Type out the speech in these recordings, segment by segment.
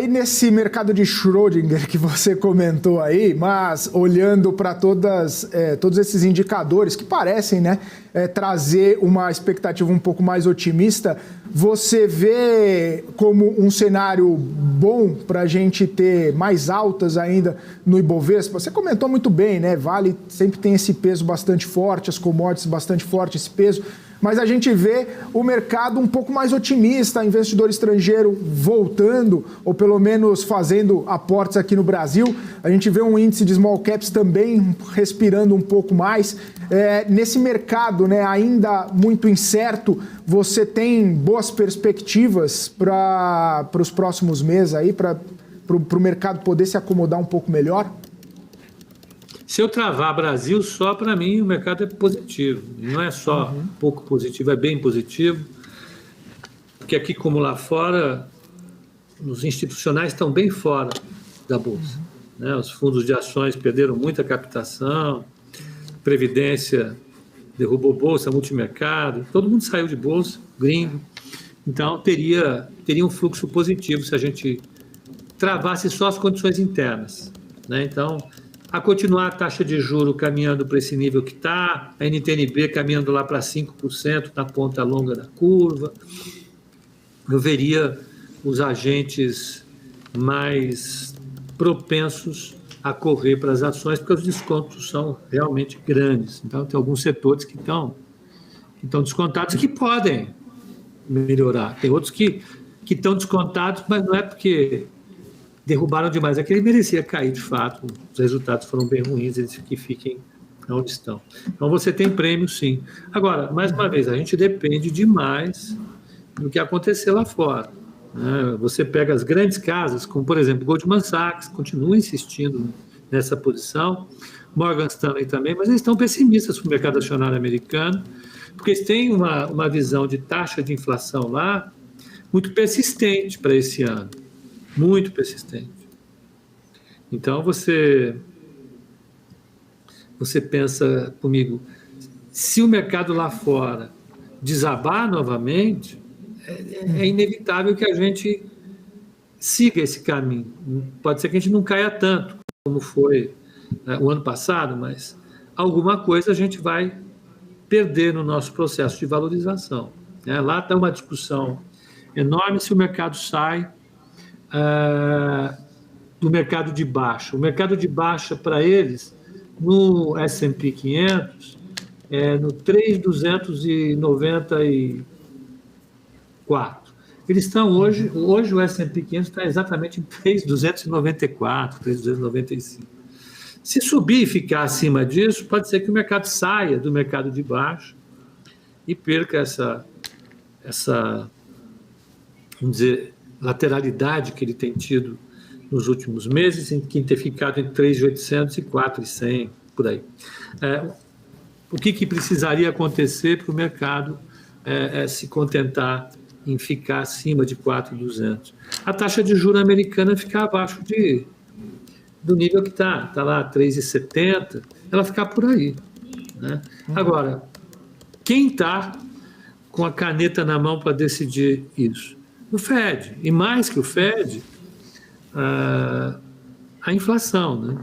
E nesse mercado de Schrödinger que você comentou aí, mas olhando para todos esses indicadores que parecem, né, trazer uma expectativa um pouco mais otimista, você vê como um cenário bom para a gente ter mais altas ainda no Ibovespa? Você comentou muito bem, né? Vale sempre tem esse peso bastante forte, as commodities bastante forte esse peso. Mas a gente vê o mercado um pouco mais otimista, investidor estrangeiro voltando, ou pelo menos fazendo aportes aqui no Brasil. A gente vê um índice de small caps também respirando um pouco mais. Nesse mercado, né, ainda muito incerto, você tem boas perspectivas para os próximos meses aí, para o mercado poder se acomodar um pouco melhor? Se eu travar Brasil, só para mim o mercado é positivo. Não é só pouco positivo, é bem positivo. Porque aqui, como lá fora, os institucionais estão bem fora da Bolsa. Né? Os fundos de ações perderam muita captação, Previdência derrubou Bolsa, multimercado, todo mundo saiu de Bolsa, gringo. Então, teria um fluxo positivo se a gente travasse só as condições internas. Né? Então, a continuar a taxa de juros caminhando para esse nível que está, a NTN-B caminhando lá para 5% na ponta longa da curva, eu veria os agentes mais propensos a correr para as ações, porque os descontos são realmente grandes. Então, tem alguns setores que estão descontados e que podem melhorar. Tem outros que estão descontados, mas não é porque derrubaram demais, é que ele merecia cair de fato, os resultados foram bem ruins, eles que fiquem onde estão. Então você tem prêmio sim. Agora, mais uma vez, a gente depende demais do que acontecer lá fora. Né? Você pega as grandes casas, como por exemplo Goldman Sachs, continua insistindo nessa posição, Morgan Stanley também, mas eles estão pessimistas para o mercado acionário americano, porque eles têm uma visão de taxa de inflação lá muito persistente para esse ano. Muito persistente. Então, você pensa comigo, se o mercado lá fora desabar novamente, é inevitável que a gente siga esse caminho. Pode ser que a gente não caia tanto, como foi o ano passado, mas alguma coisa a gente vai perder no nosso processo de valorização. Lá está uma discussão enorme se o mercado sai do mercado de baixa. O mercado de baixa para eles, no S&P 500, é no 3.294. Eles estão hoje o S&P 500 está exatamente em 3.294, 3.295. Se subir e ficar acima disso, pode ser que o mercado saia do mercado de baixa e perca essa vamos dizer, lateralidade que ele tem tido nos últimos meses, em que ter ficado entre 3.800 e 4.100, por aí. O que precisaria acontecer para o mercado se contentar em ficar acima de 4.200? A taxa de juros americana ficar abaixo do nível que está lá 3,70, ela ficar por aí. Né? Agora, quem está com a caneta na mão para decidir isso? O Fed, e mais que o Fed, a inflação. Né?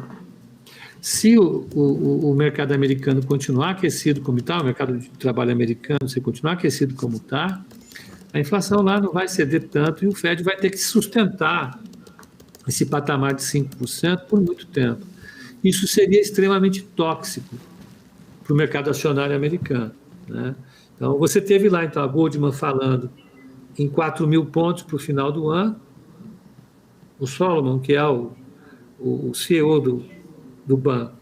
Se o mercado americano continuar aquecido como está, o mercado de trabalho americano, se continuar aquecido como está, a inflação lá não vai ceder tanto e o Fed vai ter que sustentar esse patamar de 5% por muito tempo. Isso seria extremamente tóxico para o mercado acionário americano. Né? Então, você teve lá, então, a Goldman falando em 4.000 pontos para o final do ano. O Solomon, que é o CEO do banco,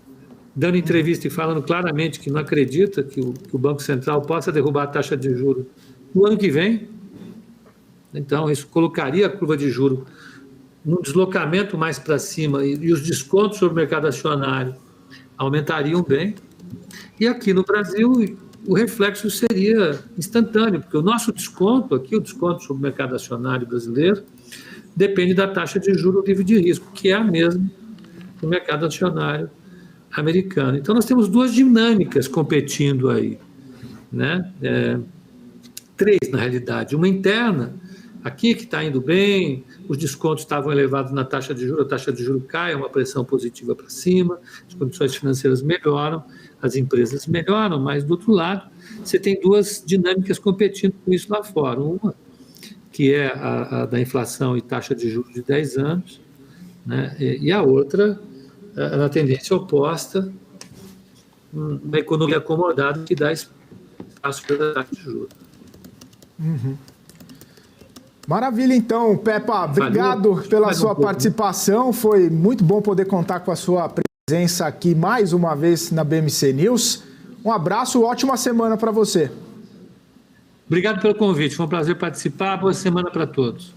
dando entrevista e falando claramente que não acredita que o Banco Central possa derrubar a taxa de juros no ano que vem. Então, isso colocaria a curva de juros num deslocamento mais para cima e os descontos sobre o mercado acionário aumentariam bem. E aqui no Brasil, o reflexo seria instantâneo, porque o nosso desconto aqui, o desconto sobre o mercado acionário brasileiro, depende da taxa de juros livre de risco, que é a mesma do mercado acionário americano. Então, nós temos duas dinâmicas competindo aí, né? Três, na realidade. Uma interna, aqui que está indo bem, os descontos estavam elevados na taxa de juros, a taxa de juros cai, é uma pressão positiva para cima, as condições financeiras melhoram, as empresas melhoram, mas do outro lado, você tem duas dinâmicas competindo com isso lá fora. Uma, que é a da inflação e taxa de juros de 10 anos, né? E a outra, na tendência oposta, uma economia acomodada que dá espaço para a taxa de juros. Uhum. Maravilha, então, Pepa, obrigado pela sua participação. Foi muito bom poder contar com a sua presença aqui mais uma vez na BMC News. Um abraço, ótima semana para você. Obrigado pelo convite, foi um prazer participar. Boa semana para todos.